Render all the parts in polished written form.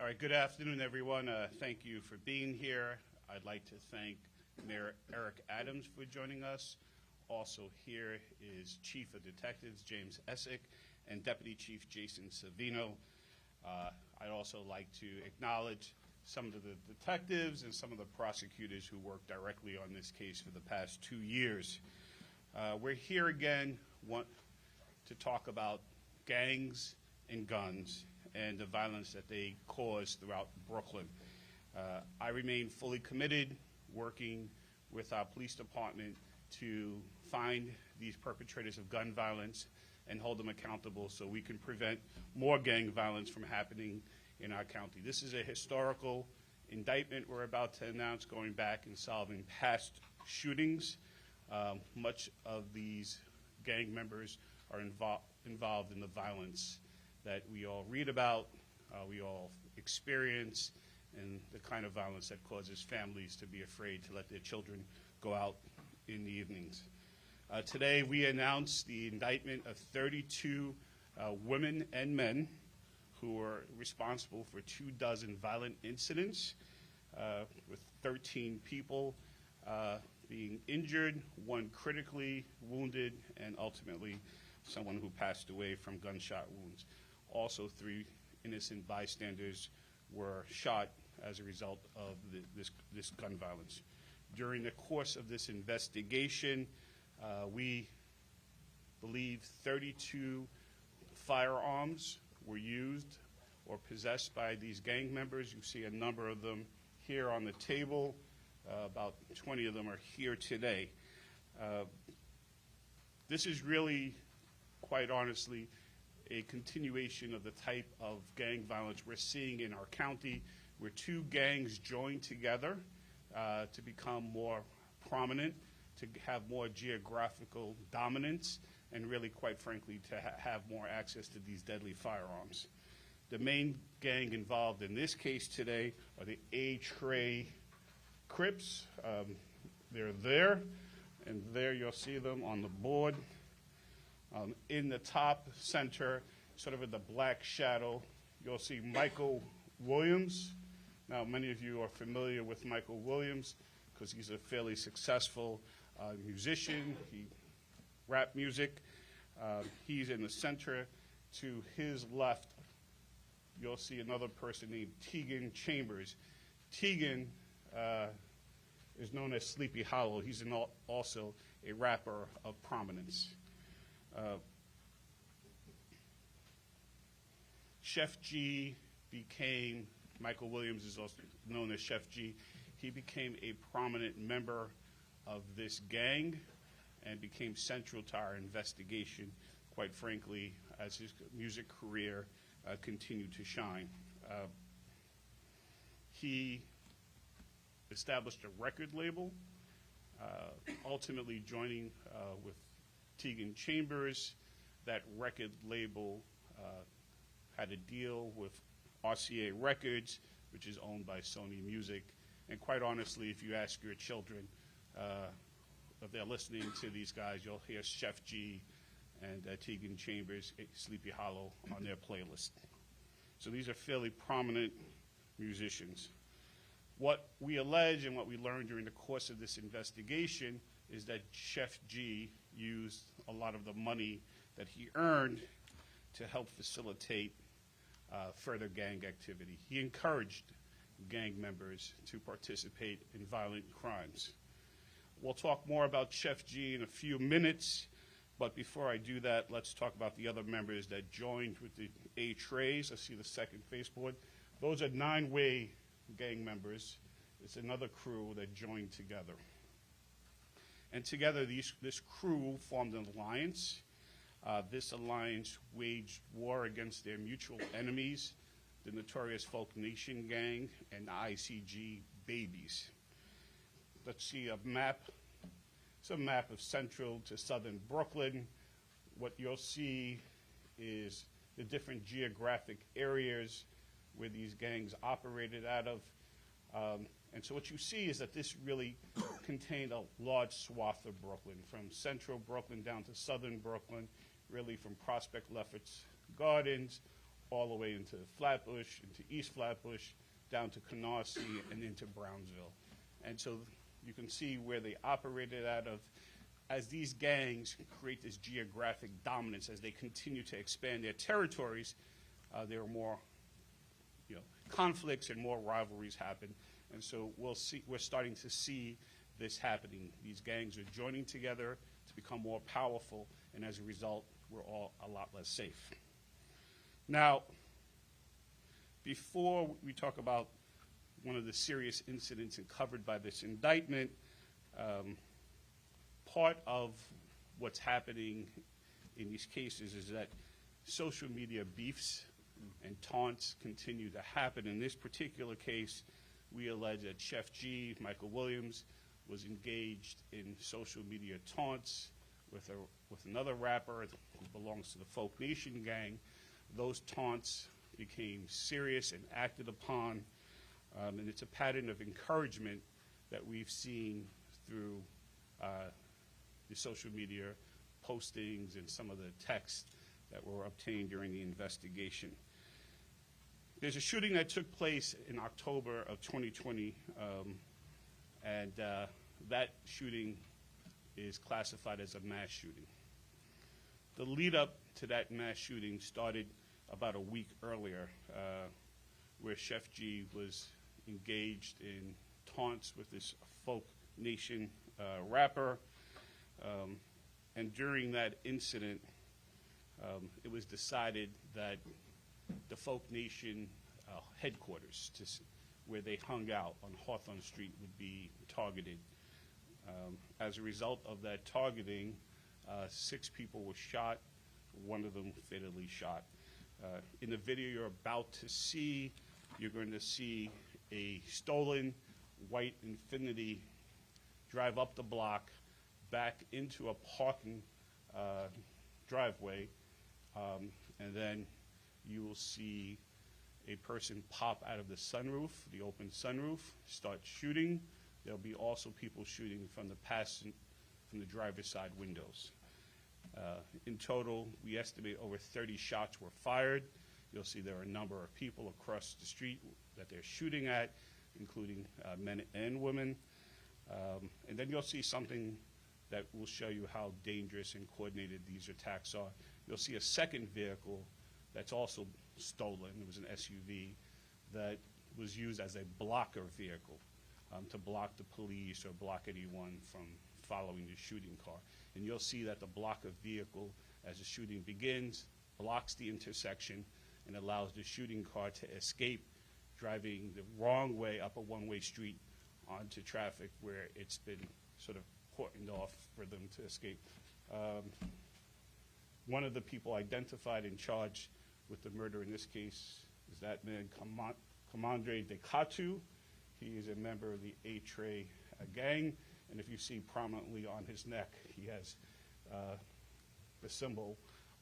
All right, good afternoon, everyone. Thank you for being here. I'd like to thank Mayor Eric Adams for joining us. Also here is Chief of Detectives James Essick and Deputy Chief Jason Savino. I'd also like to acknowledge some of the detectives and some of the prosecutors who worked directly on this case for the past 2 years. We're here again to talk about gangs and guns and the violence that they cause throughout Brooklyn. I remain fully committed, working with our police department to find these perpetrators of gun violence and hold them accountable so we can prevent more gang violence from happening in our county. This is a historical indictment we're about to announce, going back and solving past shootings. Much of these gang members are involved in the violence that we all read about, we all experience, and the kind of violence that causes families to be afraid to let their children go out in the evenings. Today we announce the indictment of 32 women and men who were responsible for 24 violent incidents, with 13 people being injured, 1 critically wounded, and ultimately someone who passed away from gunshot wounds. Also, 3 innocent bystanders were shot as a result of this gun violence. During the course of this investigation, we believe 32 firearms were used or possessed by these gang members. You see a number of them here on the table. About 20 of them are here today. This is really, quite honestly, a continuation of the type of gang violence we're seeing in our county, where 2 gangs join together to become more prominent, to have more geographical dominance, and really, quite frankly, to have more access to these deadly firearms. The main gang involved in this case today are the A-Tray Crips. They're there, and there you'll see them on the board. In the top center, sort of in the black shadow, you'll see Michael Williams. Now, many of you are familiar with Michael Williams because he's a fairly successful musician. He rap music. He's in the center. To his left, you'll see another person named Tegan Chambers. Tegan is known as Sleepy Hollow. He's also a rapper of prominence. Chef G became, Michael Williams is also known as Chef G. He became a prominent member of this gang and became central to our investigation, quite frankly, as his music career continued to shine. He established a record label, ultimately joining with Tegan Chambers. That record label had a deal with RCA Records, which is owned by Sony Music. And quite honestly, if you ask your children if they're listening to these guys, you'll hear Chef G and Tegan Chambers, Sleepy Hollow on their playlist. So these are fairly prominent musicians. What we allege and what we learned during the course of this investigation is that Chef G used a lot of the money that he earned to help facilitate further gang activity. He encouraged gang members to participate in violent crimes. We'll talk more about Chef G in a few minutes, but before I do that, let's talk about the other members that joined with the A-Trays. I see the second faceboard. Those are 9-way gang members. It's another crew that joined together. And together, this crew formed an alliance. This alliance waged war against their mutual enemies, the notorious Folk Nation Gang and the ICG Babies. Let's see a map. It's a map of central to southern Brooklyn. What you'll see is the different geographic areas where these gangs operated out of. And so what you see is that this really contained a large swath of Brooklyn, from central Brooklyn down to southern Brooklyn, really from Prospect Lefferts Gardens all the way into Flatbush, into East Flatbush, down to Canarsie, and into Brownsville. And so you can see where they operated out of. As these gangs create this geographic dominance, as they continue to expand their territories, there are more conflicts and more rivalries happen. And so we're starting to see this happening. These gangs are joining together to become more powerful, and as a result, we're all a lot less safe. Now, before we talk about one of the serious incidents covered by this indictment, part of what's happening in these cases is that social media beefs and taunts continue to happen. In this particular case, we allege that Chef G, Michael Williams, was engaged in social media taunts with another rapper who belongs to the Folk Nation gang. Those taunts became serious and acted upon, and it's a pattern of encouragement that we've seen through the social media postings and some of the texts that were obtained during the investigation. There's a shooting that took place in October of 2020, and that shooting is classified as a mass shooting. The lead up to that mass shooting started about a week earlier, where Chef G was engaged in taunts with this Folk Nation rapper. And during that incident, it was decided that the Folk Nation headquarters, where they hung out on Hawthorne Street, would be targeted. As a result of that targeting, 6 people were shot, one of them fatally shot. In the video you're about to see, you're going to see a stolen white Infiniti drive up the block, back into a parking driveway, and then you will see a person pop out of the sunroof, the open sunroof, start shooting. There'll be also people shooting from the driver's side windows. In total, we estimate over 30 shots were fired. You'll see there are a number of people across the street that they're shooting at, including men and women. And then you'll see something that will show you how dangerous and coordinated these attacks are. You'll see a second vehicle that's also stolen. It was an SUV that was used as a blocker vehicle to block the police or block anyone from following the shooting car. And you'll see that the blocker vehicle, as the shooting begins, blocks the intersection and allows the shooting car to escape, driving the wrong way up a one-way street onto traffic where it's been sort of cordoned off for them to escape. One of the people identified and charged with the murder in this case is that man, Comandre Dekatu. He is a member of the A-Tray gang, and if you see prominently on his neck, he has the symbol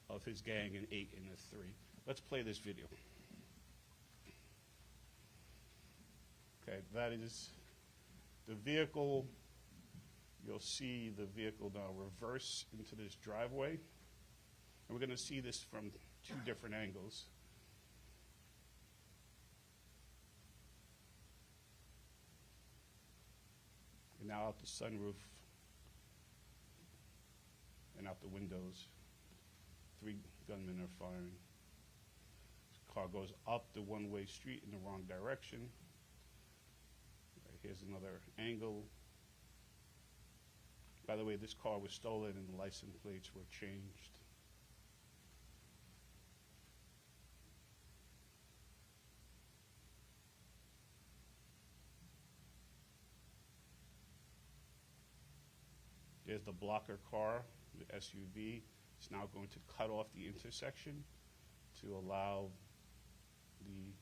of his gang, an 8 and a 3. Let's play this video. Okay, that is the vehicle. You'll see the vehicle now reverse into this driveway. And we're going to see this from 2 different angles. And now out the sunroof and out the windows, 3 gunmen are firing. This car goes up the one-way street in the wrong direction. Right, here's another angle. By the way, this car was stolen and the license plates were changed. There's the blocker car, the SUV. It's now going to cut off the intersection to allow the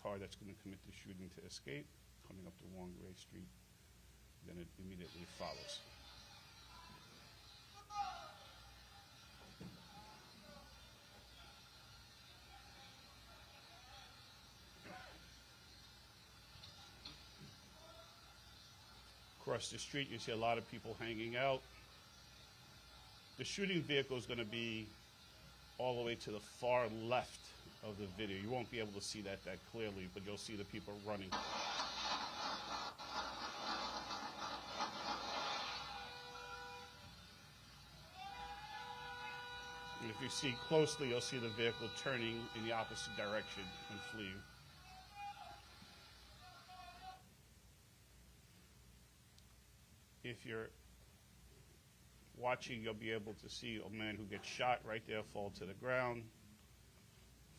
car that's going to commit the shooting to escape, coming up the wrong-way street. Then it immediately follows. Across the street, you see a lot of people hanging out. The shooting vehicle is going to be all the way to the far left of the video. You won't be able to see that clearly, but you'll see the people running. And if you see closely, you'll see the vehicle turning in the opposite direction and fleeing. If you're watching, you'll be able to see a man who gets shot right there fall to the ground.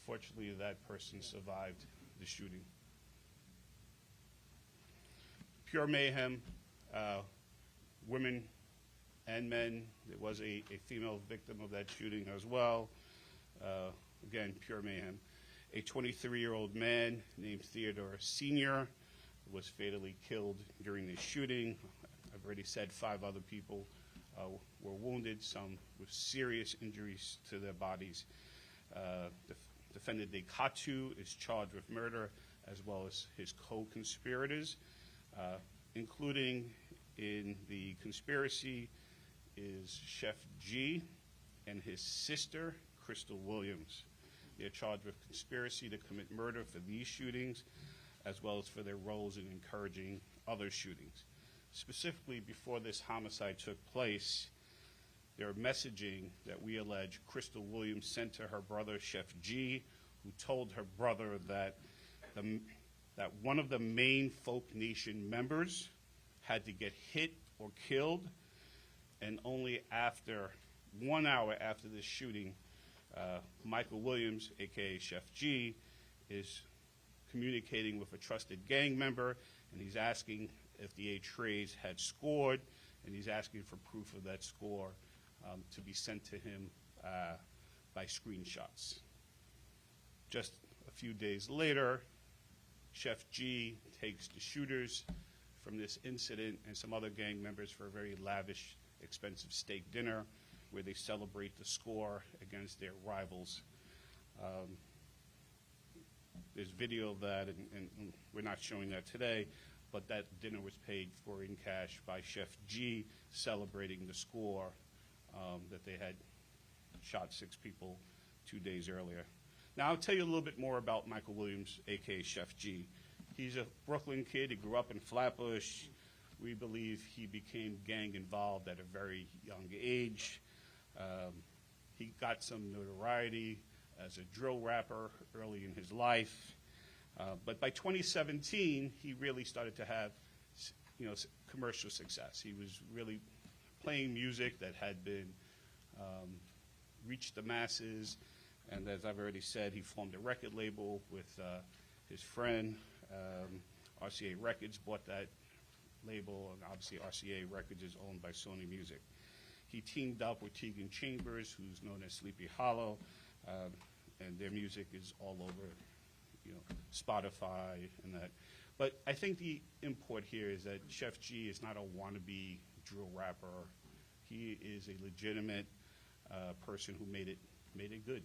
Fortunately, that person survived the shooting. Pure mayhem, women and men. There was a female victim of that shooting as well. Again, pure mayhem. A 23-year-old man named Theodore Sr. was fatally killed during the shooting. I've already said 5 other people were wounded, some with serious injuries to their bodies. Defendant Dekatu is charged with murder, as well as his co-conspirators, including in the conspiracy is Chef G and his sister, Crystal Williams. They're charged with conspiracy to commit murder for these shootings, as well as for their roles in encouraging other shootings. Specifically, before this homicide took place, there messaging that we allege Crystal Williams sent to her brother, Chef G, who told her brother that that one of the main Folk Nation members had to get hit or killed, and only after 1 hour after this shooting, Michael Williams, aka Chef G, is communicating with a trusted gang member, and he's asking if the Trays had scored, and he's asking for proof of that score to be sent to him by screenshots. Just a few days later, Chef G takes the shooters from this incident and some other gang members for a very lavish, expensive steak dinner where they celebrate the score against their rivals. There's video of that, and we're not showing that today, but that dinner was paid for in cash by Chef G, celebrating the score that they had shot 6 people 2 days earlier. Now, I'll tell you a little bit more about Michael Williams, a.k.a. Chef G. He's a Brooklyn kid. He grew up in Flatbush. We believe he became gang involved at a very young age. He got some notoriety as a drill rapper early in his life. But by 2017, he really started to have, commercial success. He was really playing music that had been reached the masses. And as I've already said, he formed a record label with his friend. RCA Records bought that label, and obviously RCA Records is owned by Sony Music. He teamed up with Tegan Chambers, who's known as Sleepy Hollow, and their music is all over, Spotify and that. But I think the import here is that Chef G is not a wannabe drill rapper. He is a legitimate person who made it good.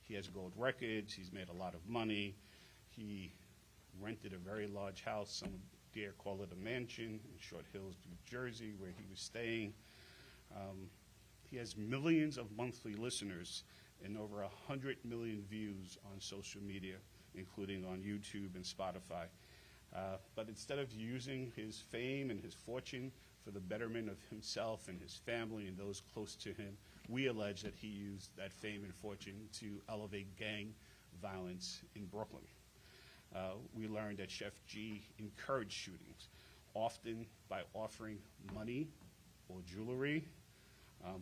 He has gold records. He's made a lot of money. He rented a very large house. Some dare call it a mansion in Short Hills, New Jersey, where he was staying. He has millions of monthly listeners and over 100 million views on social media, including on YouTube and Spotify. But instead of using his fame and his fortune for the betterment of himself and his family and those close to him, we allege that he used that fame and fortune to elevate gang violence in Brooklyn. We learned that Chef G encouraged shootings, often by offering money or jewelry,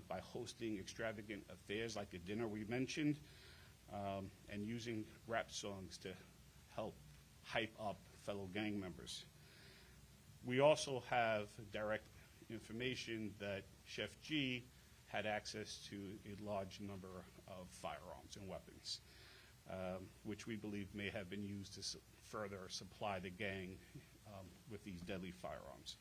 by hosting extravagant affairs like the dinner we mentioned, and using rap songs to help hype up fellow gang members. We also have direct information that Chef G had access to a large number of firearms and weapons, which we believe may have been used to further supply the gang with these deadly firearms.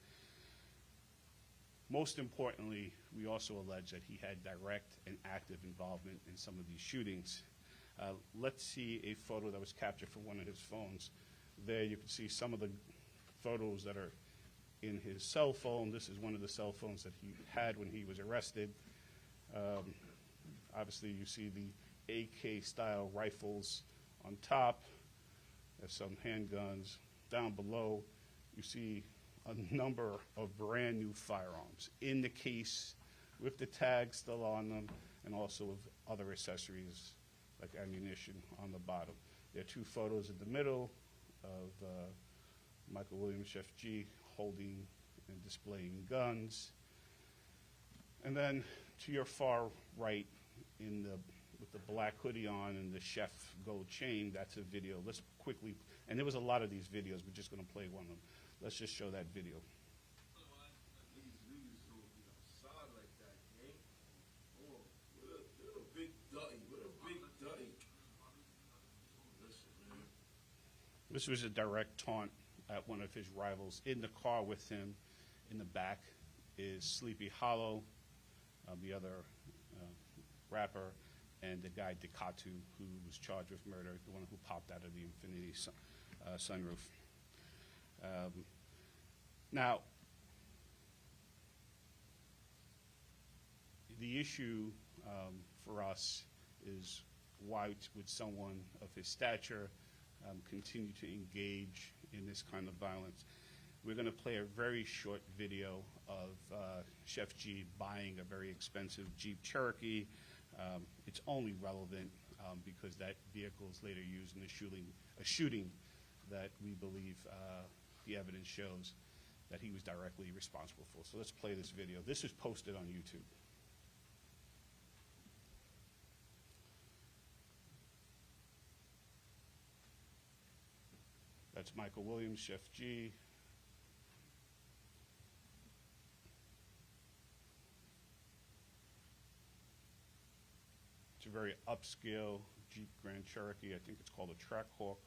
Most importantly, we also allege that he had direct and active involvement in some of these shootings. Let's see a photo that was captured from one of his phones. There you can see some of the photos that are in his cell phone. This is one of the cell phones that he had when he was arrested. Obviously, you see the AK-style rifles on top. There's some handguns. Down below, you see a number of brand new firearms in the case with the tags still on them, and also with other accessories like ammunition on the bottom. There are two photos in the middle of Michael Williams, Chef G, holding and displaying guns. And then to your far right, with the black hoodie on and the chef gold chain, that's a video. Let's quickly, and there was a lot of these videos, we're just going to play one of them. Let's just show that video. This was a direct taunt at one of his rivals. In the car with him, in the back, is Sleepy Hollow, the other rapper, and the guy Dekatu, who was charged with murder, the one who popped out of the Infinity sunroof. Now, the issue for us is why would someone of his stature continue to engage in this kind of violence? We're going to play a very short video of Chef G buying a very expensive Jeep Cherokee. It's only relevant because that vehicle is later used in a shooting that we believe the evidence shows that he was directly responsible for. So let's play this video. This is posted on YouTube. That's Michael Williams, Chef G. It's a very upscale Jeep Grand Cherokee. I think it's called a Trackhawk.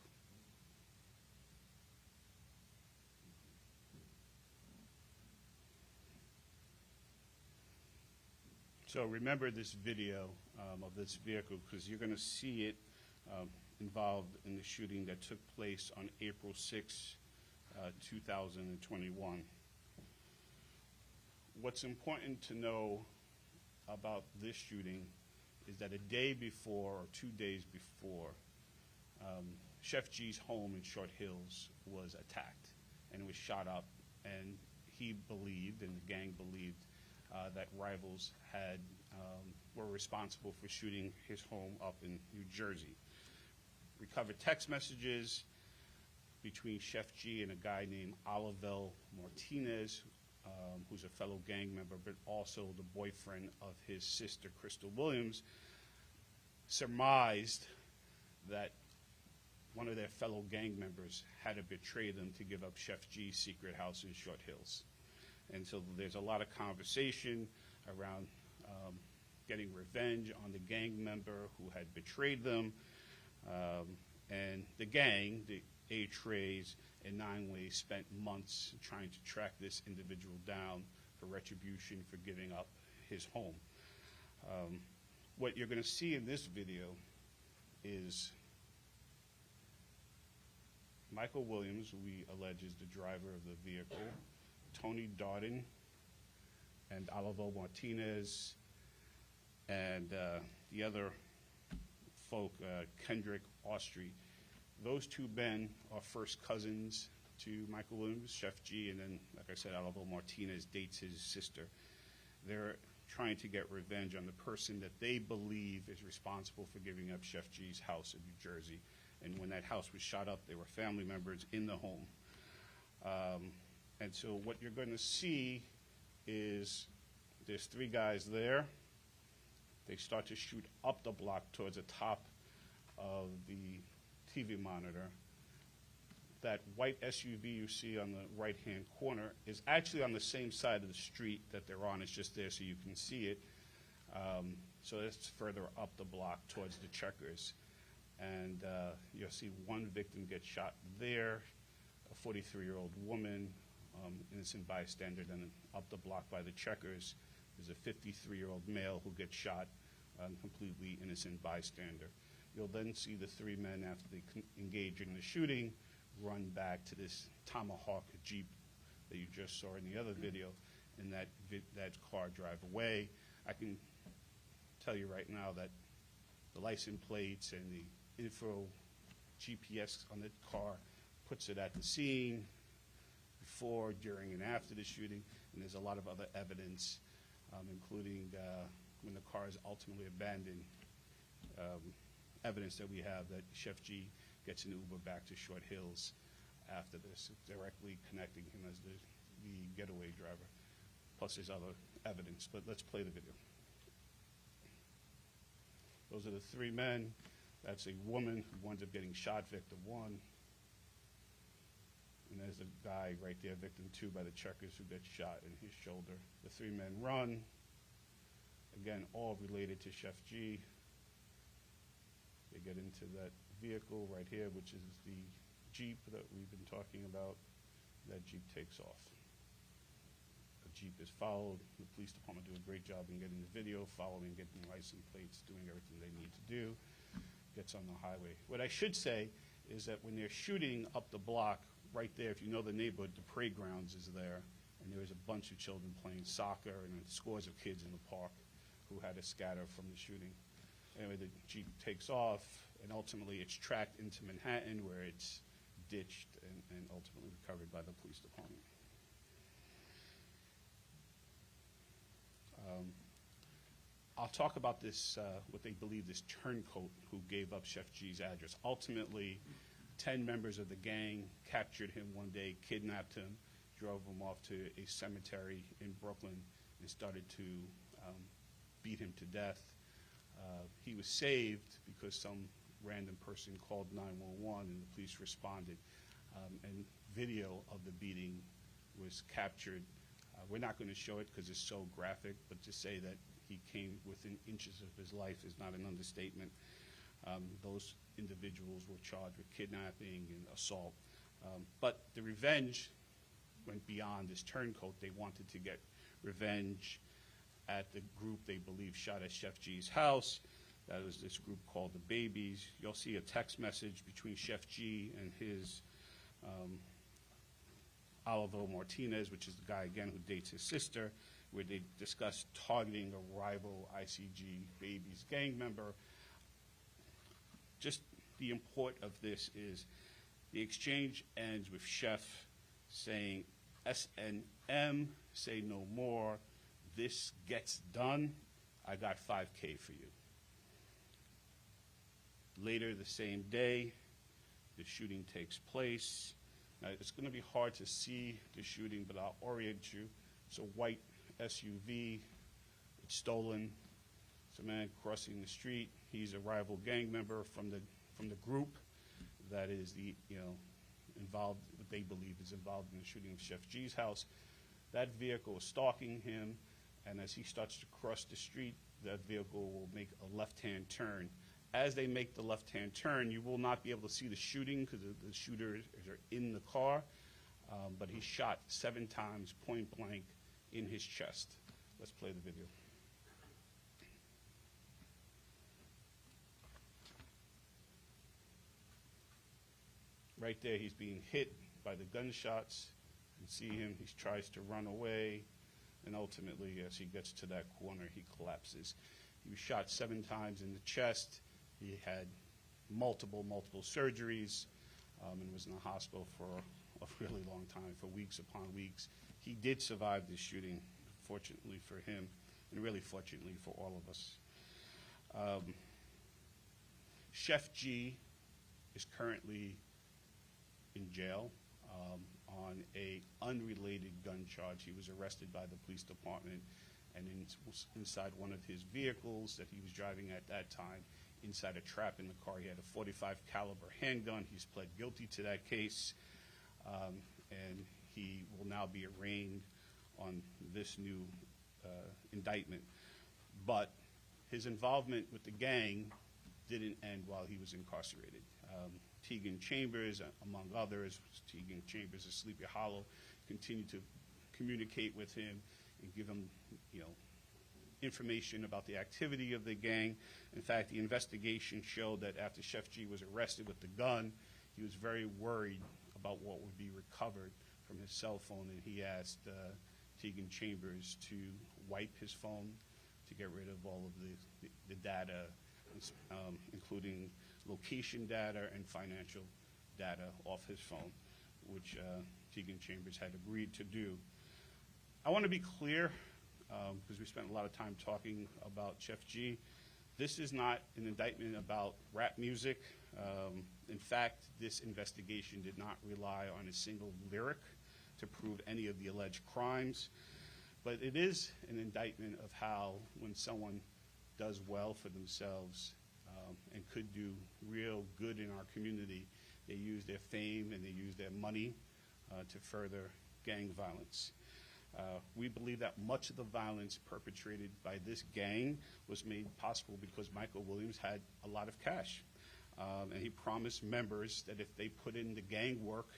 So remember this video of this vehicle, because you're going to see it involved in the shooting that took place on April 6, 2021. What's important to know about this shooting is that a day before or 2 days before, Chef G's home in Short Hills was attacked and it was shot up, and he believed, and the gang believed, that rivals were responsible for shooting his home up in New Jersey. Recovered text messages between Chef G and a guy named Olivel Martinez, who's a fellow gang member, but also the boyfriend of his sister, Crystal Williams, surmised that one of their fellow gang members had to betray them to give up Chef G's secret house in Short Hills. And so there's a lot of conversation around getting revenge on the gang member who had betrayed them. And the gang, the A-Trays and 9 Ways, spent months trying to track this individual down for retribution for giving up his home. What you're going to see in this video is Michael Williams, who we allege is the driver of the vehicle, Tony Darden, and Oliver Martinez, and the other folk, Kendrick Austrie. Those two men are first cousins to Michael Williams, Chef G, and then, like I said, Oliver Martinez dates his sister. They're trying to get revenge on the person that they believe is responsible for giving up Chef G's house in New Jersey. And when that house was shot up, there were family members in the home. And so what you're going to see is there's 3 guys there. They start to shoot up the block towards the top of the TV monitor. That white SUV you see on the right-hand corner is actually on the same side of the street that they're on. It's just there so you can see it. So it's further up the block towards the Checkers. And you'll see one victim get shot there, a 43-year-old woman, innocent bystander. Then up the block by the Checkers is a 53-year-old male who gets shot, completely innocent bystander. You'll then see the 3 men, after they engage in the shooting, run back to this Tomahawk Jeep that you just saw in the other video, and that car drive away. I can tell you right now that the license plates and the info GPS on the car, puts it at the scene before, during, and after the shooting. And there's a lot of other evidence, including when the car is ultimately abandoned, evidence that we have that Chef G gets an Uber back to Short Hills after this, directly connecting him as the getaway driver. Plus there's other evidence, but let's play the video. Those are the three men. That's a woman who winds up getting shot, victim one. And there's a guy right there, victim two, by the checkers, who gets shot in his shoulder. The three men run. Again, all related to Chef G. They get into that vehicle right here, which is the Jeep that we've been talking about. That Jeep takes off. The Jeep is followed. The police department do a great job in getting the video, following, getting license plates, doing everything they need to do. Gets on the highway. What I should say is that when they're shooting up the block, right there, if you know the neighborhood, the parade grounds is there, and there was a bunch of children playing soccer and scores of kids in the park who had to scatter from the shooting. Anyway, the Jeep takes off, and ultimately it's tracked into Manhattan, where it's ditched and ultimately recovered by the police department. I'll talk about this, what they believe this turncoat who gave up Chef G's address. Ultimately, 10 members of the gang captured him one day, kidnapped him, drove him off to a cemetery in Brooklyn, and started to beat him to death. He was saved because some random person called 911 and the police responded. And video of the beating was captured. We're not going to show it because it's so graphic, but to say that he came within inches of his life is not an understatement. Those individuals were charged with kidnapping and assault. But the revenge went beyond this turncoat. They wanted to get revenge at the group they believe shot at Chef G's house. That was this group called the Babies. You'll see a text message between Chef G and his Olivo Martinez, which is the guy, again, who dates his sister, where they discuss targeting a rival ICG Babies gang member. Just the import of this is the exchange ends with Chef saying, SNM, say no more. This gets done. I got $5K for you. Later the same day, the shooting takes place. Now, it's going to be hard to see the shooting, but I'll orient you. It's a white SUV. It's stolen. It's a man crossing the street. He's a rival gang member from the group that is involved, what they believe is involved in the shooting of Chef G's house. That vehicle is stalking him, and as he starts to cross the street, that vehicle will make a left-hand turn. As they make the left-hand turn, you will not be able to see the shooting because the shooters are in the car, but he's shot 7 times point blank in his chest. Let's play the video. Right there, he's being hit by the gunshots. You can see him, he tries to run away, and ultimately, as he gets to that corner, he collapses. He was shot 7 times in the chest. He had multiple surgeries and was in the hospital for a really long time, for weeks upon weeks. He did survive this shooting, fortunately for him, and really fortunately for all of us. Chef G is currently in jail on a unrelated gun charge. He was arrested by the police department, and inside one of his vehicles that he was driving at that time, inside a trap in the car, he had a .45 caliber handgun. He's pled guilty to that case, and he will now be arraigned on this new indictment. But his involvement with the gang didn't end while he was incarcerated. Tegan Chambers, among others, Tegan Chambers of Sleepy Hollow, continued to communicate with him and give him, information about the activity of the gang. In fact, the investigation showed that after Chef G was arrested with the gun, he was very worried about what would be recovered from his cell phone, and he asked Tegan Chambers to wipe his phone to get rid of all of the data including location data and financial data off his phone, which Tegan Chambers had agreed to do. I want to be clear, because we spent a lot of time talking about Chef G. This is not an indictment about rap music. In fact, this investigation did not rely on a single lyric to prove any of the alleged crimes. But it is an indictment of how, when someone does well for themselves and could do real good in our community, they use their fame and they use their money to further gang violence. We believe that much of the violence perpetrated by this gang was made possible because Michael Williams had a lot of cash. And he promised members that if they put in the gang work,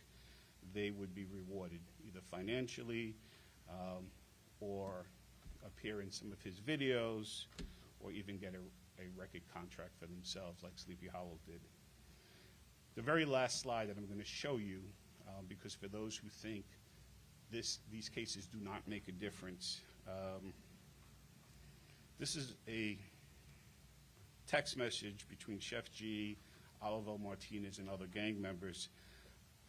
they would be rewarded, either financially or appear in some of his videos, or even get a record contract for themselves like Sleepy Hollow did. The very last slide that I'm going to show you, because for those who think these cases do not make a difference, this is a text message between Chef G, Oliver Martinez, and other gang members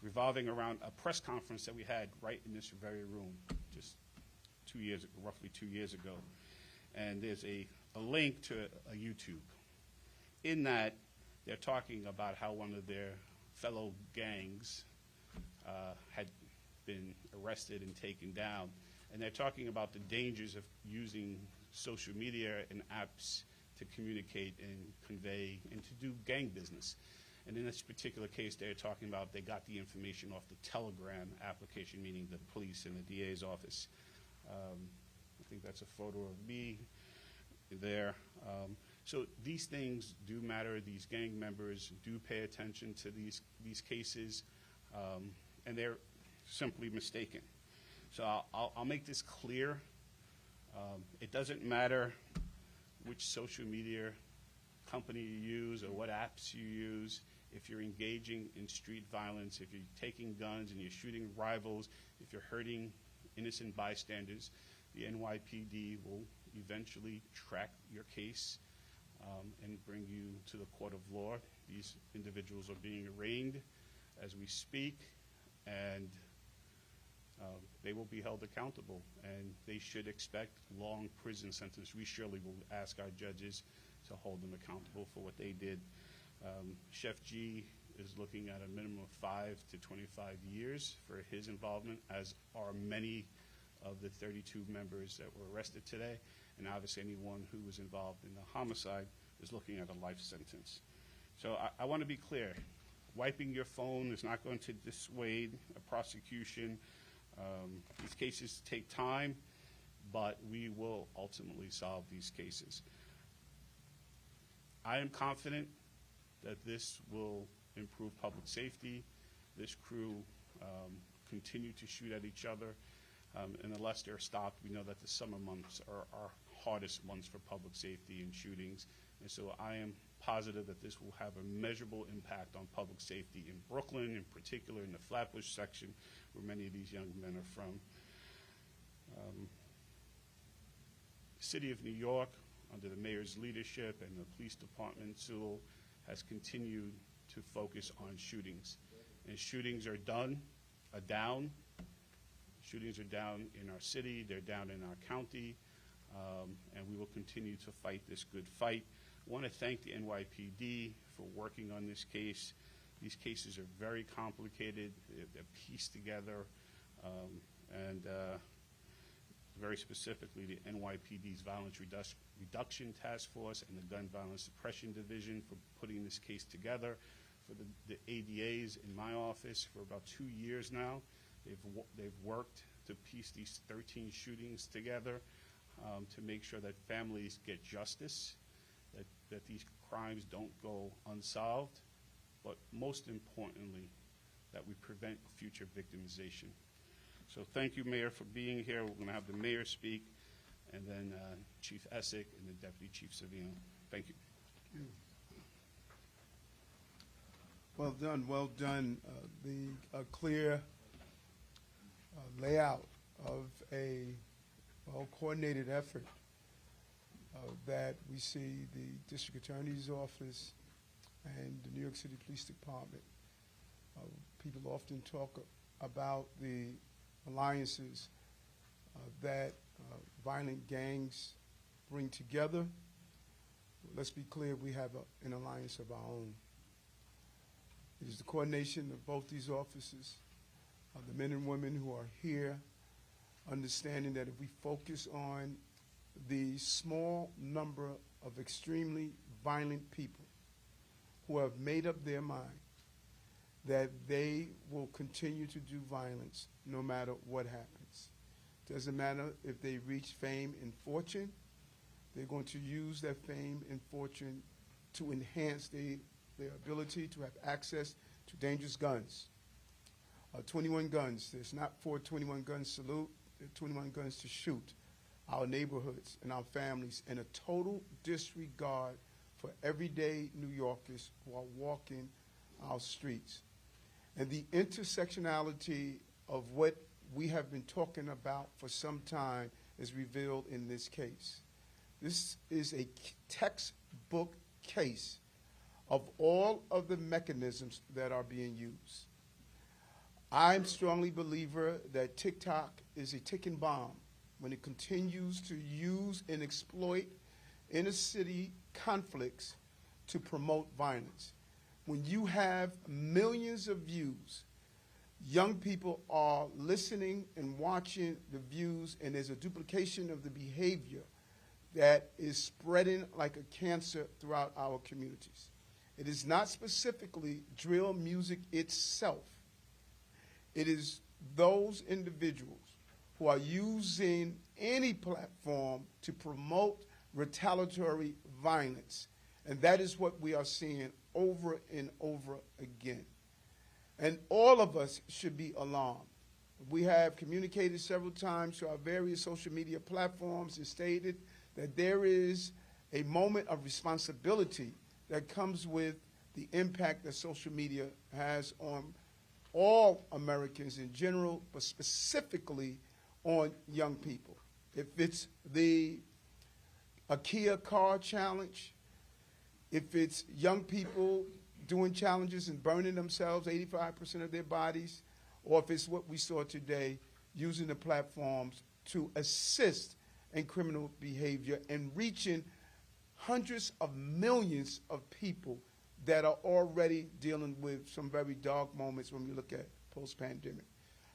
revolving around a press conference that we had right in this very room just roughly 2 years ago. And there's a link to a YouTube. In that, they're talking about how one of their fellow gangs had been arrested and taken down. And they're talking about the dangers of using social media and apps to communicate and convey and to do gang business. And in this particular case, they're talking about they got the information off the Telegram application, meaning the police and the DA's office. I think that's a photo of me there. So these things do matter. These gang members do pay attention to these cases, and they're simply mistaken. So I'll make this clear. It doesn't matter which social media company you use or what apps you use. If you're engaging in street violence, if you're taking guns and you're shooting rivals, if you're hurting innocent bystanders, the NYPD will eventually track your case and bring you to the court of law. These individuals are being arraigned as we speak, and they will be held accountable, and they should expect long prison sentence. We surely will ask our judges to hold them accountable for what they did. Chef G is looking at a minimum of 5 to 25 years for his involvement, as are many of the 32 members that were arrested today. And obviously anyone who was involved in the homicide is looking at a life sentence. So I want to be clear. Wiping your phone is not going to dissuade a prosecution. These cases take time, but we will ultimately solve these cases. I am confident that this will improve public safety. This crew continue to shoot at each other, and unless they're stopped, we know that the summer months are our hardest months for public safety and shootings. And so I am positive that this will have a measurable impact on public safety in Brooklyn, in particular in the Flatbush section, where many of these young men are from. The City of New York, under the mayor's leadership and the police department, Sewell, has continued to focus on shootings. And shootings are down. Shootings are down in our city, they're down in our county, and we will continue to fight this good fight. I want to thank the NYPD for working on this case. These cases are very complicated, they're pieced together, and very specifically the NYPD's Violence Reduction Task Force and the Gun Violence Suppression Division for putting this case together. For the ADAs in my office for about 2 years now. They've worked to piece these 13 shootings together to make sure that families get justice, that these crimes don't go unsolved, but most importantly, that we prevent future victimization. So thank you, Mayor, for being here. We're going to have the Mayor speak, and then Chief Essick and the Deputy Chief Savino. Thank you. Well done, well done. The clear layout of a well-coordinated effort that we see the District Attorney's Office and the New York City Police Department. People often talk about the alliances that violent gangs bring together. Let's be clear, we have an alliance of our own. It is the coordination of both these offices, the men and women who are here, understanding that if we focus on the small number of extremely violent people who have made up their mind that they will continue to do violence no matter what happens. Doesn't matter if they reach fame and fortune, they're going to use that fame and fortune to enhance their ability to have access to dangerous guns. 21 guns. There's not 421 guns to salute. There are 21 guns to shoot our neighborhoods and our families, and a total disregard for everyday New Yorkers who are walking our streets. And the intersectionality of what we have been talking about for some time is revealed in this case. This is a textbook case of all of the mechanisms that are being used. I'm a strongly believer that TikTok is a ticking bomb when it continues to use and exploit inner city conflicts to promote violence. When you have millions of views, young people are listening and watching the views, and there's a duplication of the behavior that is spreading like a cancer throughout our communities. It is not specifically drill music itself. It is those individuals who are using any platform to promote retaliatory violence. And that is what we are seeing over and over again. And all of us should be alarmed. We have communicated several times to our various social media platforms and stated that there is a moment of responsibility that comes with the impact that social media has on all Americans in general, but specifically on young people. If it's the IKEA car challenge, if it's young people doing challenges and burning themselves, 85% of their bodies, or if it's what we saw today, using the platforms to assist in criminal behavior and reaching hundreds of millions of people that are already dealing with some very dark moments when we look at post-pandemic.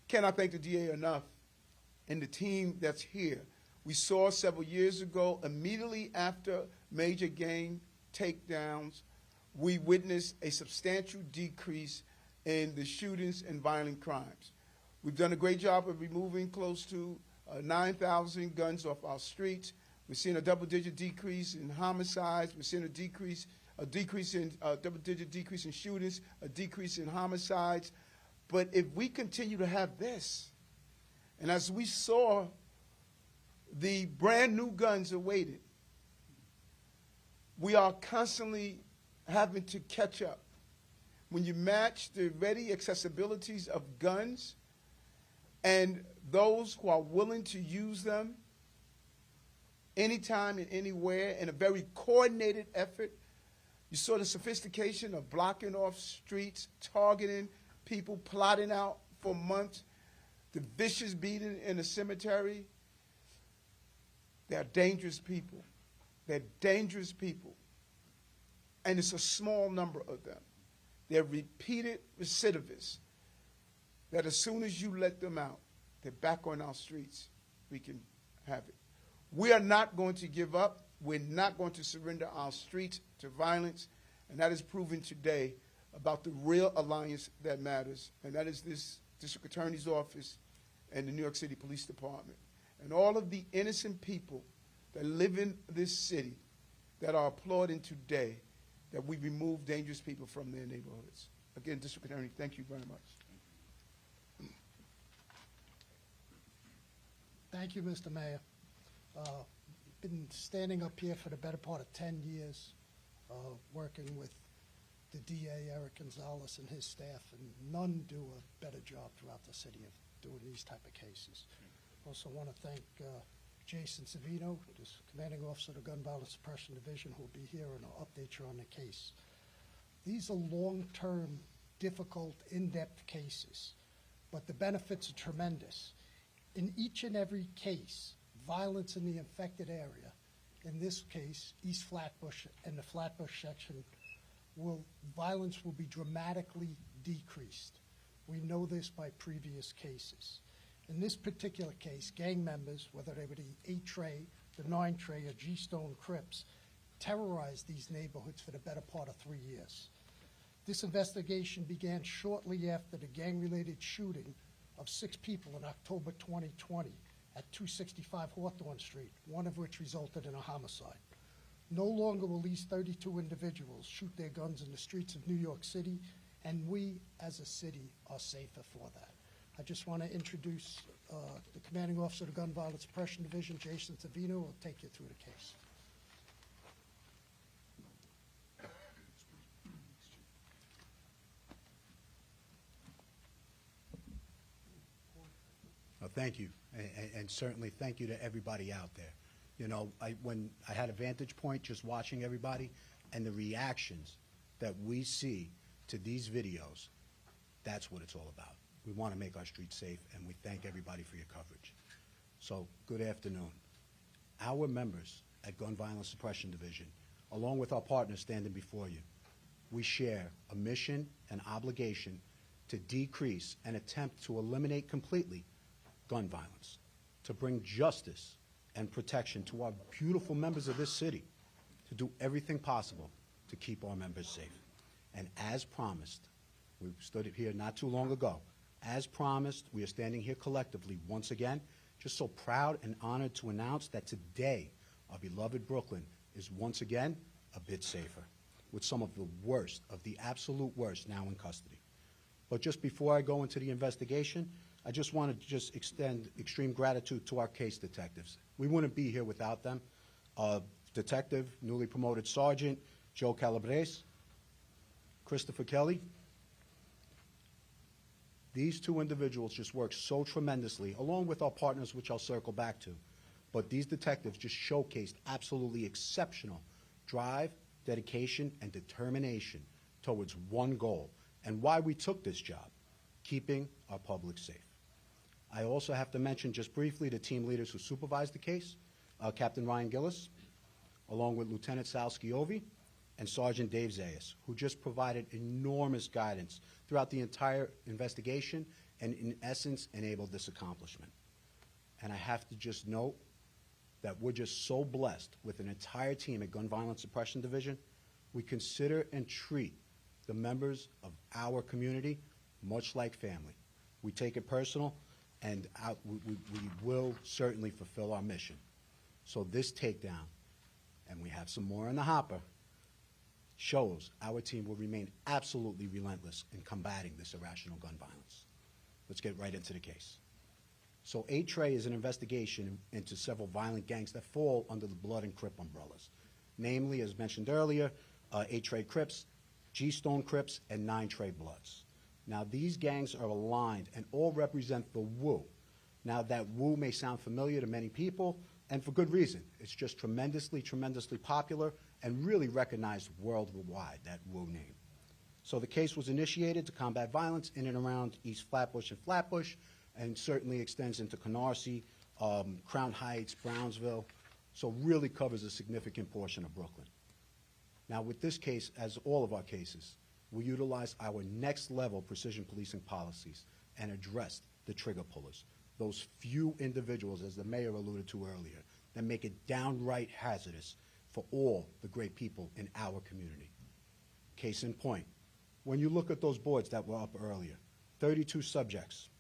Cannot thank the DA enough and the team that's here. We saw several years ago, immediately after major gang takedowns, we witnessed a substantial decrease in the shootings and violent crimes. We've done a great job of removing close to 9,000 guns off our streets. We're seeing a double-digit decrease in homicides. We're seeing a double-digit decrease in shootings, a decrease in homicides. But if we continue to have this, and as we saw, the brand new guns awaited, we are constantly having to catch up. When you match the ready accessibilities of guns and those who are willing to use them anytime and anywhere in a very coordinated effort, you saw the sophistication of blocking off streets, targeting people, plotting out for months, the vicious beating in the cemetery. They're dangerous people. They're dangerous people. And it's a small number of them. They're repeated recidivists that as soon as you let them out, they're back on our streets. We can have it. We are not going to give up. We're not going to surrender our streets to violence. And that is proven today about the real alliance that matters. And that is this District Attorney's Office and the New York City Police Department. And all of the innocent people that live in this city that are applauding today that we remove dangerous people from their neighborhoods. Again, District Attorney, thank you very much. Thank you, Mr. Mayor. Been standing up here for the better part of 10 years, working with the DA, Eric Gonzalez, and his staff, and none do a better job throughout the city of doing these type of cases. Also want to thank Jason Savino, commanding officer of the Gun Violence Suppression Division, who will be here and I'll update you on the case. These are long-term, difficult, in-depth cases, but the benefits are tremendous. In each and every case, violence in the infected area, in this case, East Flatbush and the Flatbush section, violence will be dramatically decreased. We know this by previous cases. In this particular case, gang members, whether they were the 8 Tray, the 9 Tray, or G-Stone Crips, terrorized these neighborhoods for the better part of 3 years. This investigation began shortly after the gang-related shooting of 6 people in October 2020 at 265 Hawthorne Street, one of which resulted in a homicide. No longer will these 32 individuals shoot their guns in the streets of New York City, and we, as a city, are safer for that. I just want to introduce the commanding officer of the Gun Violence Suppression Division, Jason Savino, who will take you through the case. Well, thank you, and certainly thank you to everybody out there. You know, when I had a vantage point just watching everybody and the reactions that we see to these videos, that's what it's all about. We want to make our streets safe, and we thank everybody for your coverage. So, good afternoon. Our members at Gun Violence Suppression Division, along with our partners standing before you, we share a mission and obligation to decrease and attempt to eliminate completely gun violence, to bring justice and protection to our beautiful members of this city, to do everything possible to keep our members safe. And as promised, we stood here not too long ago, as promised, we are standing here collectively once again, just so proud and honored to announce that today, our beloved Brooklyn is once again a bit safer, with some of the worst, of the absolute worst, now in custody. But just before I go into the investigation, I just want to just extend extreme gratitude to our case detectives. We wouldn't be here without them. Detective, newly promoted Sergeant Joe Calabrese, Christopher Kelly. These 2 individuals just work so tremendously, along with our partners, which I'll circle back to. But these detectives just showcased absolutely exceptional drive, dedication, and determination towards one goal, and why we took this job, keeping our public safe. I also have to mention just briefly the team leaders who supervised the case, Captain Ryan Gillis, along with Lieutenant Sal Schiavi and Sergeant Dave Zayas, who just provided enormous guidance throughout the entire investigation and, in essence, enabled this accomplishment. And I have to just note that we're just so blessed with an entire team at Gun Violence Suppression Division. We consider and treat the members of our community much like family. We take it personal, and we will certainly fulfill our mission. So this takedown, and we have some more in the hopper, shows our team will remain absolutely relentless in combating this irrational gun violence. Let's get right into the case. So 8 Tray is an investigation into several violent gangs that fall under the Blood and Crip umbrellas. Namely, as mentioned earlier, 8 Tray Crips, G-Stone Crips, and 9 Tray Bloods. Now, these gangs are aligned and all represent the WU. Now, that WU may sound familiar to many people, and for good reason. It's just tremendously, tremendously popular and really recognized worldwide, that WU name. So the case was initiated to combat violence in and around East Flatbush and Flatbush, and certainly extends into Canarsie, Crown Heights, Brownsville, so really covers a significant portion of Brooklyn. Now, with this case, as all of our cases, we utilize our next-level precision policing policies and addressed the trigger pullers, those few individuals, as the mayor alluded to earlier, that make it downright hazardous for all the great people in our community. Case in point, when you look at those boards that were up earlier, 32 subjects,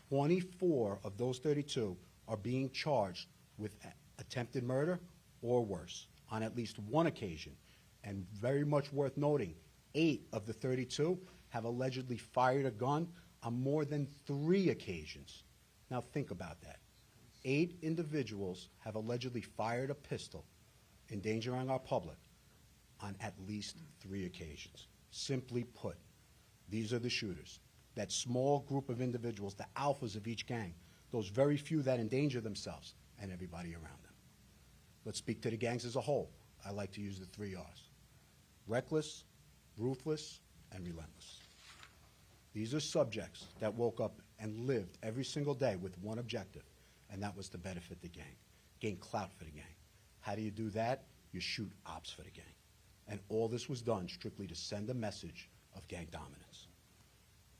24 of those 32 are being charged with attempted murder or worse on at least one occasion. And very much worth noting, 8 of the 32 have allegedly fired a gun on more than 3 occasions. Now think about that. 8 individuals have allegedly fired a pistol, endangering our public, on at least 3 occasions. Simply put, these are the shooters. That small group of individuals, the alphas of each gang, those very few that endanger themselves, and everybody around them. Let's speak to the gangs as a whole. I like to use the 3 R's: reckless, ruthless, and relentless. These are subjects that woke up and lived every single day with one objective, and that was to benefit the gang, gain clout for the gang. How do you do that? You shoot ops for the gang. And all this was done strictly to send a message of gang dominance.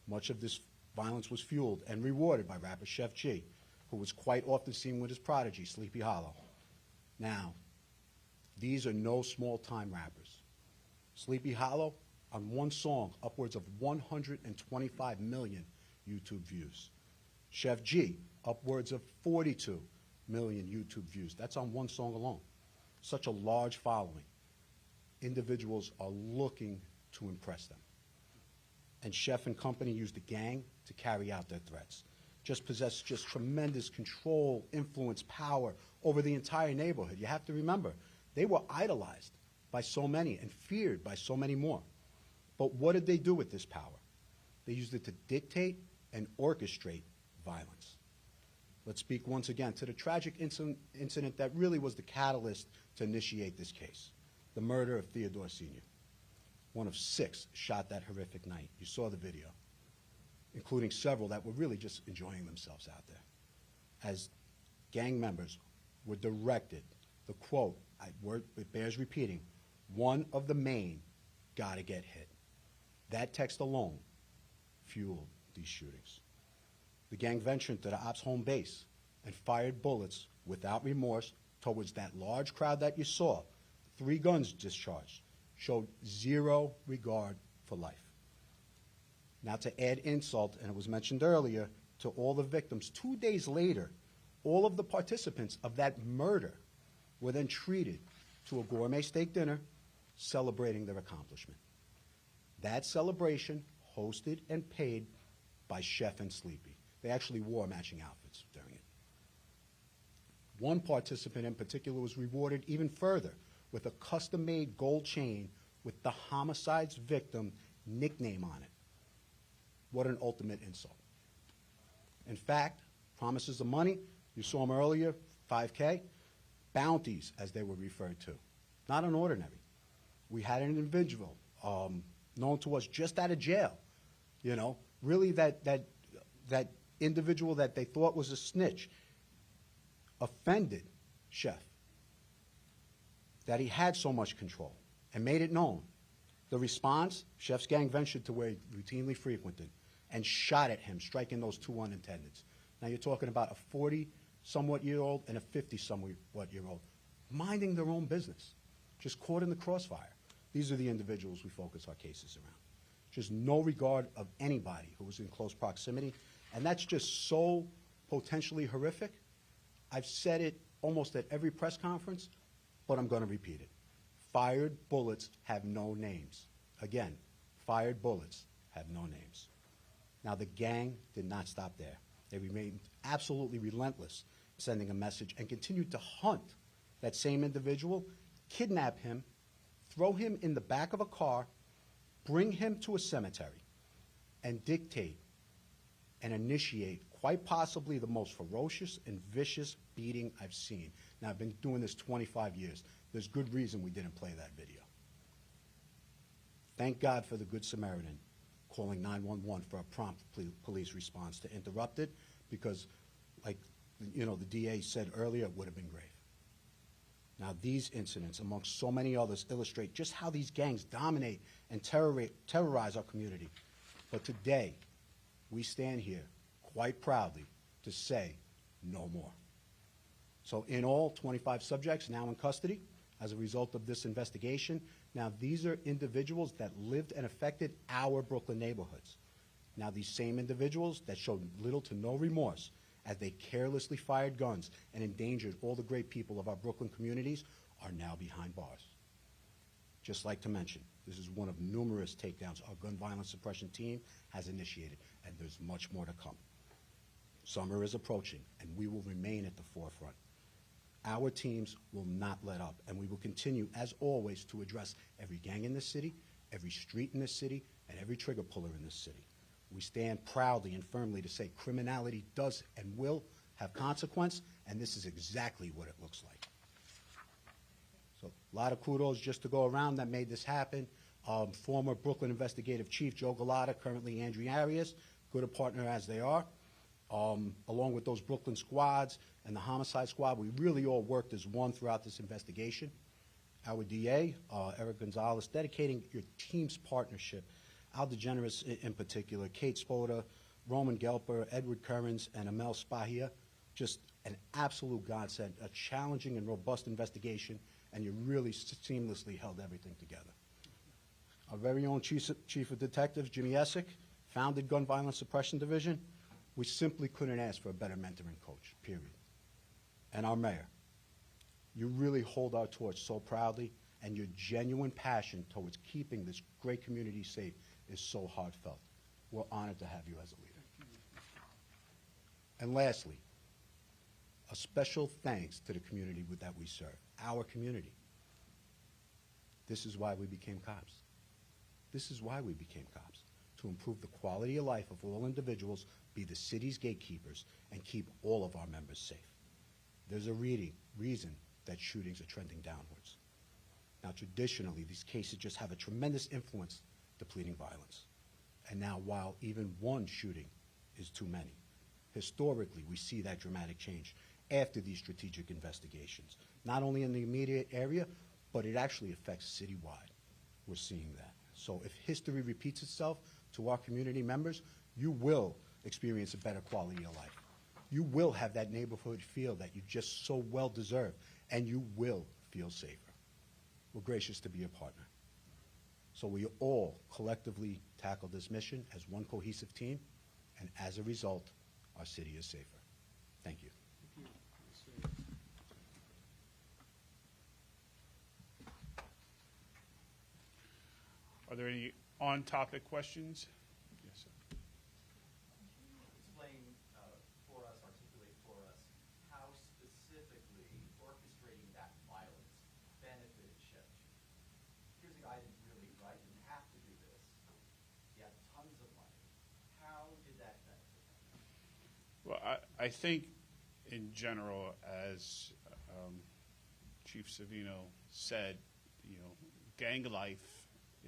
Much of this violence was fueled and rewarded by rapper Chef G, who was quite often seen with his prodigy, Sleepy Hollow. Now, these are no small-time rappers. Sleepy Hollow, on one song, upwards of 125 million YouTube views. Chef G, upwards of 42 million YouTube views. That's on one song alone. Such a large following. Individuals are looking to impress them. And Chef and company used the gang to carry out their threats. Possess tremendous control, influence, power over the entire neighborhood. You have to remember, they were idolized by so many and feared by so many more. But what did they do with this power? They used it to dictate and orchestrate violence. Let's speak once again to the tragic incident that really was the catalyst to initiate this case, the murder of Theodore Sr. One of 6 shot that horrific night. You saw the video, including several that were really just enjoying themselves out there. As gang members were directed, the quote, it bears repeating, "One of the main gotta get hit." That text alone fueled these shootings. The gang ventured to the ops' home base and fired bullets without remorse towards that large crowd that you saw. 3 guns discharged, showed zero regard for life. Now, to add insult, and it was mentioned earlier, to all the victims, 2 days later, all of the participants of that murder were then treated to a gourmet steak dinner celebrating their accomplishment. That celebration hosted and paid by Chef and Sleepy. They actually wore matching outfits during it. One participant in particular was rewarded even further with a custom-made gold chain with the homicide's victim nickname on it. What an ultimate insult. In fact, promises of money, you saw them earlier, 5K, bounties, as they were referred to. Not an ordinary. We had an individual known to us just out of jail, really that individual that they thought was a snitch offended Chef, that he had so much control and made it known. The response, Chef's gang ventured to where he routinely frequented and shot at him, striking those 2 unattendeds. Now you're talking about a 40-somewhat-year-old and a 50-somewhat-year-old minding their own business, just caught in the crossfire. These are the individuals we focus our cases around. Just no regard of anybody who was in close proximity, and that's just so potentially horrific. I've said it almost at every press conference, but I'm going to repeat it. Fired bullets have no names. Again, fired bullets have no names. Now, the gang did not stop there. They remained absolutely relentless, sending a message, and continued to hunt that same individual, kidnap him, throw him in the back of a car, bring him to a cemetery, and dictate and initiate quite possibly the most ferocious and vicious beating I've seen. Now, I've been doing this 25 years. There's good reason we didn't play that video. Thank God for the Good Samaritan calling 911 for a prompt police response to interrupt it, because, like the DA said earlier, it would have been grave. Now, these incidents, amongst so many others, illustrate just how these gangs dominate and terrorize our community. But today, we stand here quite proudly to say no more. So in all, 25 subjects now in custody as a result of this investigation. Now, these are individuals that lived and affected our Brooklyn neighborhoods. Now, these same individuals that showed little to no remorse as they carelessly fired guns and endangered all the great people of our Brooklyn communities are now behind bars. Just like to mention, this is one of numerous takedowns our gun violence suppression team has initiated, and there's much more to come. Summer is approaching, and we will remain at the forefront. Our teams will not let up, and we will continue, as always, to address every gang in this city, every street in this city, and every trigger puller in this city. We stand proudly and firmly to say criminality does and will have consequence, and this is exactly what it looks like. So a lot of kudos just to go around that made this happen. Former Brooklyn Investigative Chief Joe Galata, currently Andrew Arias, good a partner as they are. Along with those Brooklyn squads and the homicide squad, we really all worked as one throughout this investigation. Our DA, Eric Gonzalez, dedicating your team's partnership. Al DeGeneres in particular, Kate Spoda, Roman Gelper, Edward Currens, and Amel Spahia. Just an absolute godsend, a challenging and robust investigation, and you really seamlessly held everything together. Our very own Chief of Detectives, Jimmy Essick, founded Gun Violence Suppression Division. We simply couldn't ask for a better mentoring coach, period. And our mayor, you really hold our torch so proudly, and your genuine passion towards keeping this great community safe is so heartfelt. We're honored to have you as a leader. And lastly, a special thanks to the community that we serve, our community. This is why we became cops. This is why we became cops, to improve the quality of life of all individuals, be the city's gatekeepers, and keep all of our members safe. There's a reason that shootings are trending downwards. Now, traditionally, these cases just have a tremendous influence depleting violence. And now, while even one shooting is too many, historically, we see that dramatic change after these strategic investigations, not only in the immediate area, but it actually affects citywide. We're seeing that. So if history repeats itself to our community members, you will experience a better quality of life. You will have that neighborhood feel that you just so well deserve, and you will feel safer. We're gracious to be a partner. So we all collectively tackle this mission as one cohesive team, and as a result, our city is safer. Thank you. Are there any on-topic questions? Yes, sir. Explain for us, articulate for us, how specifically orchestrating that violence benefited Chef Chief. Here's a guy that really, right, didn't have to do this. He had tons of money. How did that benefit him? Well, I think in general, as Chief Savino said, gang life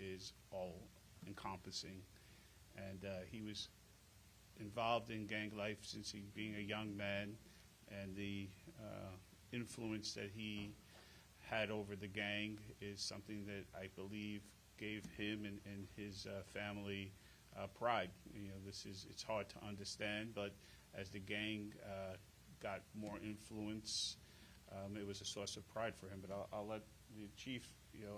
is all-encompassing, and he was involved in gang life since he being a young man, and the influence that he had over the gang is something that I believe gave him and his family pride. It's hard to understand, but as the gang got more influence, it was a source of pride for him. But I'll let the chief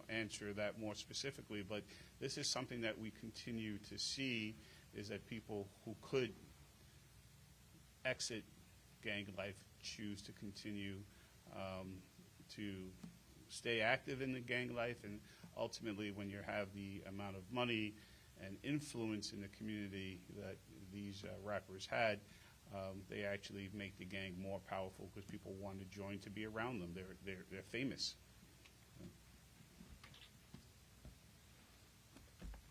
answer that more specifically. But this is something that we continue to see, is that people who could exit gang life choose to continue to stay active in the gang life. And ultimately, when you have the amount of money and influence in the community that these rappers had, they actually make the gang more powerful because people want to join to be around them. They're famous.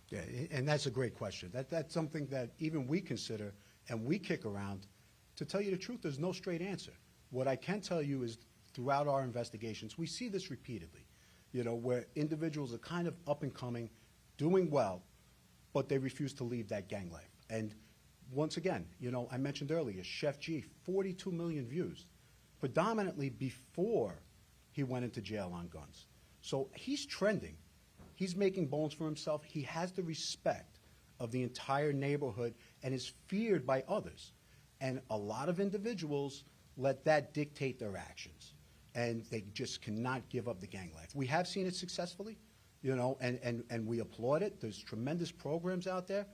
Yeah, and that's a great question. That's something that even we consider and we kick around. To tell you the truth, there's no straight answer. What I can tell you is throughout our investigations, we see this repeatedly, where individuals are kind of up and coming, doing well, but they refuse to leave that gang life. And once again, I mentioned earlier, Chef G, 42 million views, predominantly before he went into jail on guns. So he's trending. He's making bones for himself. He has the respect of the entire neighborhood and is feared by others. And a lot of individuals let that dictate their actions. And they just cannot give up the gang life. We have seen it successfully, and we applaud it. There's tremendous programs out there.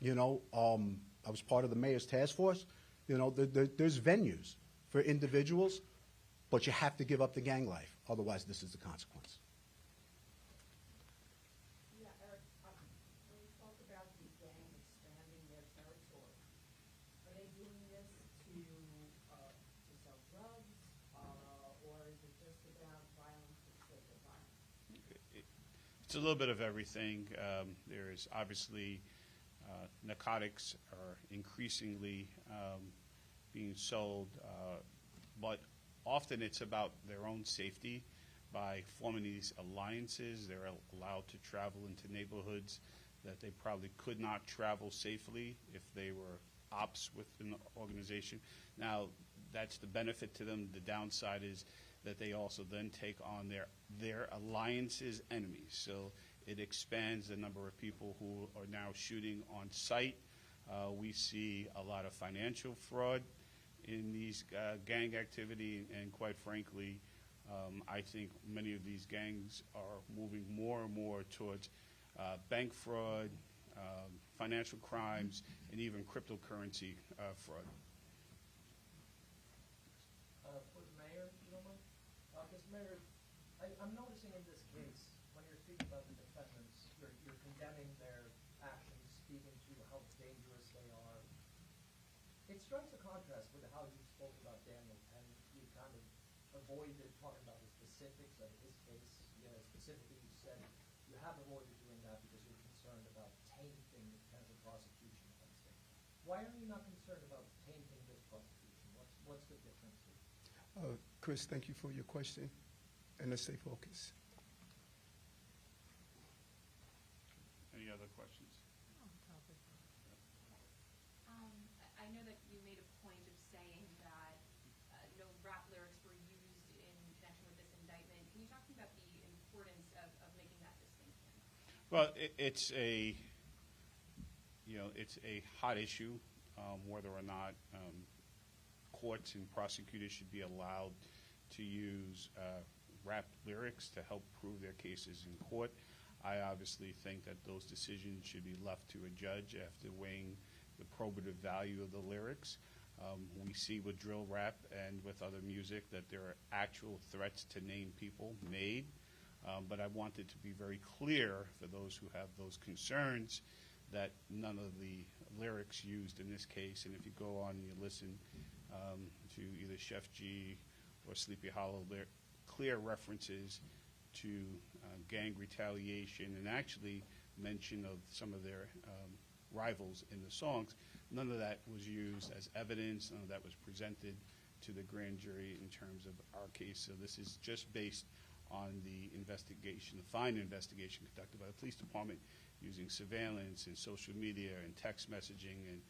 I was part of the mayor's task force. There's venues for individuals, but you have to give up the gang life. Otherwise, this is the consequence. Yeah, Eric, when you talk about the gang expanding their territory, are they doing this to sell drugs, or is it just about violence for the sake of violence? It's a little bit of everything. There is obviously narcotics are increasingly being sold, but often it's about their own safety. By forming these alliances, they're allowed to travel into neighborhoods that they probably could not travel safely if they were ops within the organization. Now, that's the benefit to them. The downside is that they also then take on their alliance's enemies. So it expands the number of people who are now shooting on site. We see a lot of financial fraud in these gang activity, and quite frankly, I think many of these gangs are moving more and more towards bank fraud, financial crimes, and even cryptocurrency fraud. For the mayor, if you don't mind. Because Mayor, I'm noticing in this case, when you're speaking about the defendants, you're condemning their actions, speaking to how dangerous they are. It strikes a contrast with how you spoke about Daniel Penn. You kind of avoided talking about the specifics of his case. You know, specifically, you said you have avoided doing that because you're concerned about tainting the potential prosecution against him. Why are you not concerned about tainting this prosecution? What's the difference here? Chris, thank you for your question, and let's stay focused. Any other questions? I know that you made a point of saying that no rap lyrics were used in connection with this indictment. Can you talk to me about the importance of making that distinction? Well, it's a hot issue, whether or not courts and prosecutors should be allowed to use rap lyrics to help prove their cases in court. I obviously think that those decisions should be left to a judge after weighing the probative value of the lyrics. We see with drill rap and with other music that there are actual threats to name people made. But I wanted to be very clear for those who have those concerns that none of the lyrics used in this case, and if you go on and you listen to either Chef G or Sleepy Hollow, they're clear references to gang retaliation and actually mention of some of their rivals in the songs. None of that was used as evidence. None of that was presented to the grand jury in terms of our case. So this is just based on the investigation, the fine investigation conducted by the police department using surveillance and social media and text messaging and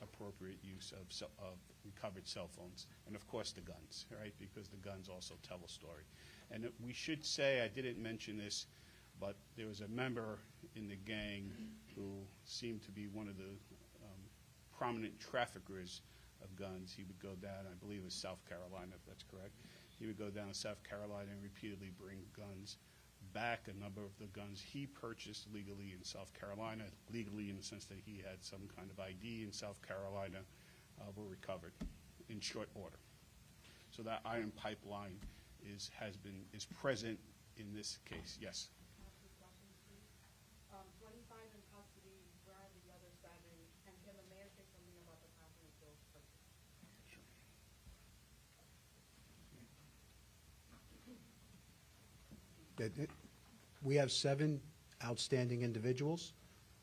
appropriate use of recovered cell phones. And of course the guns, right? Because the guns also tell a story. And we should say, I didn't mention this, but there was a member in the gang who seemed to be one of the prominent traffickers of guns. He would go down, I believe it was South Carolina, if that's correct. He would go down to South Carolina and repeatedly bring guns back. A number of the guns he purchased legally in South Carolina, legally in the sense that he had some kind of ID in South Carolina, were recovered in short order. So that iron pipeline is present in this case. Yes. 25 in custody, where are the other 7? And can the mayor say something about the confidential purchase? We have 7 outstanding individuals.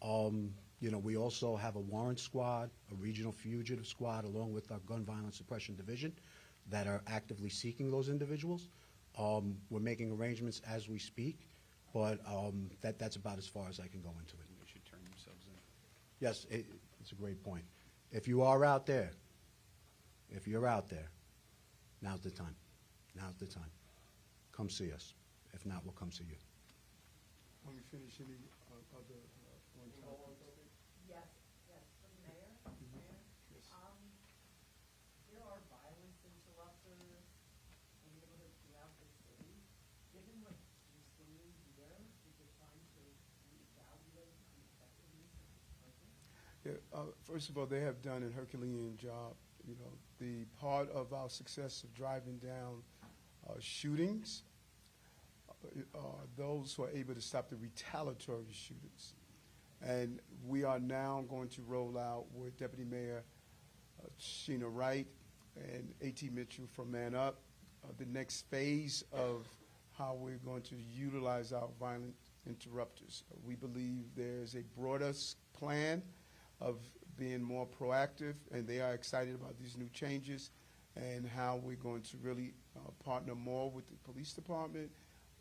We also have a warrant squad, a regional fugitive squad, along with our gun violence suppression division that are actively seeking those individuals. We're making arrangements as we speak, but that's about as far as I can go into it. They should turn themselves in. Yes, it's a great point. If you are out there, now's the time. Now's the time. Come see us. If not, we'll come see you. When we finish, any other on-topics? Yes, for the mayor. Mayor, Yes. there are violence interrupters in neighborhoods throughout the city. Given what you're seeing here, is it time to reevaluate the effectiveness of this program? Yeah, first of all, they have done a Herculean job. The part of our success of driving down shootings are those who are able to stop the retaliatory shootings. And we are now going to roll out with Deputy Mayor Sheena Wright and A.T. Mitchell from Man Up the next phase of how we're going to utilize our violent interrupters. We believe there's a broader plan of being more proactive, and they are excited about these new changes and how we're going to really partner more with the police department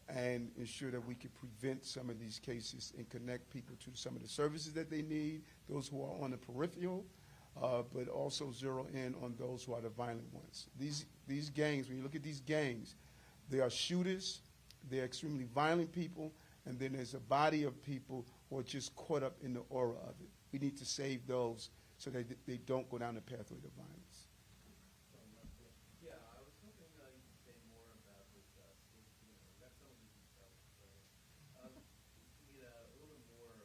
and ensure that we can prevent some of these cases and connect people to some of the services that they need, those who are on the peripheral, but also zero in on those who are the violent ones. These gangs, when you look at these gangs, they are shooters, they're extremely violent people, and then there's a body of people who are just caught up in the aura of it. We need to save those so that they don't go down the pathway to violence. Yeah, I was hoping you could say more about this safety, we got some of the details, but we need a little bit more,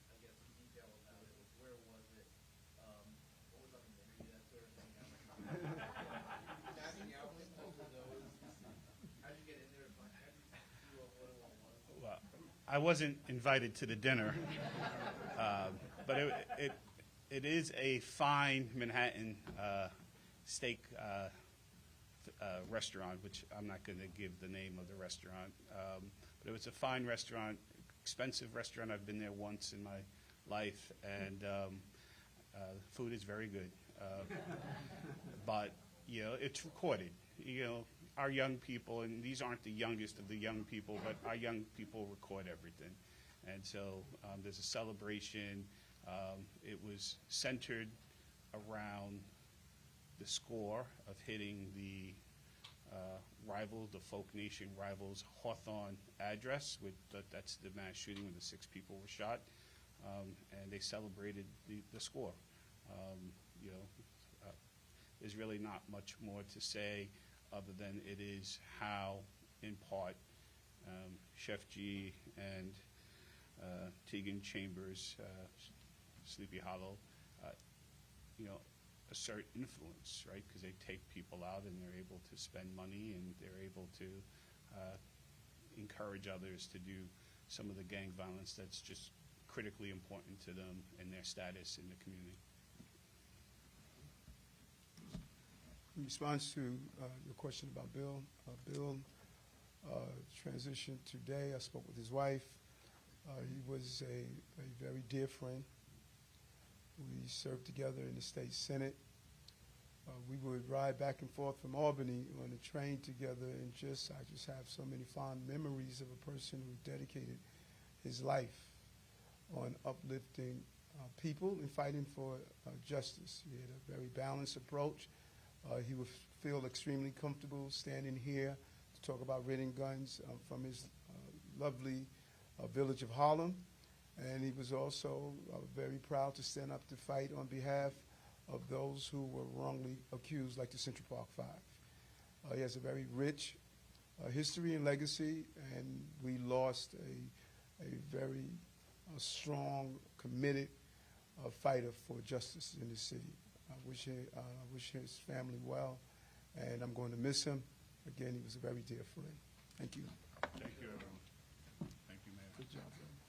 I guess, detail about it. Like, where was it? What was on the menu, that sort of thing? Passing out with both of those. How did you get in there? How did you see what it all was? Well, I wasn't invited to the dinner, but it is a fine Manhattan steak restaurant, which I'm not going to give the name of the restaurant, but it was a fine restaurant, expensive restaurant. I've been there once in my life, and food is very good. But it's recorded. Our young people, and these aren't the youngest of the young people, but our young people record everything. And so there's a celebration. It was centered around the score of hitting the the Folk Nation rivals Hawthorne address. That's the mass shooting when the 6 people were shot. And they celebrated the score. There's really not much more to say other than it is how, in part, Chef G and Tegan Chambers, Sleepy Hollow, assert influence, right? Because they take people out and they're able to spend money and they're able to encourage others to do some of the gang violence that's just critically important to them and their status in the community. In response to your question about Bill, Bill transitioned today. I spoke with his wife. He was a very dear friend. We served together in the state Senate. We would ride back and forth from Albany on the train together, and I just have so many fond memories of a person who dedicated his life on uplifting people and fighting for justice. He had a very balanced approach. He would feel extremely comfortable standing here to talk about ridding guns from his lovely village of Harlem. And he was also very proud to stand up to fight on behalf of those who were wrongly accused, like the Central Park Five. He has a very rich history and legacy, and we lost a very strong, committed fighter for justice in the city. I wish his family well, and I'm going to miss him. Again, he was a very dear friend. Thank you. Thank you, everyone. Thank you, Mayor. Good job, brother.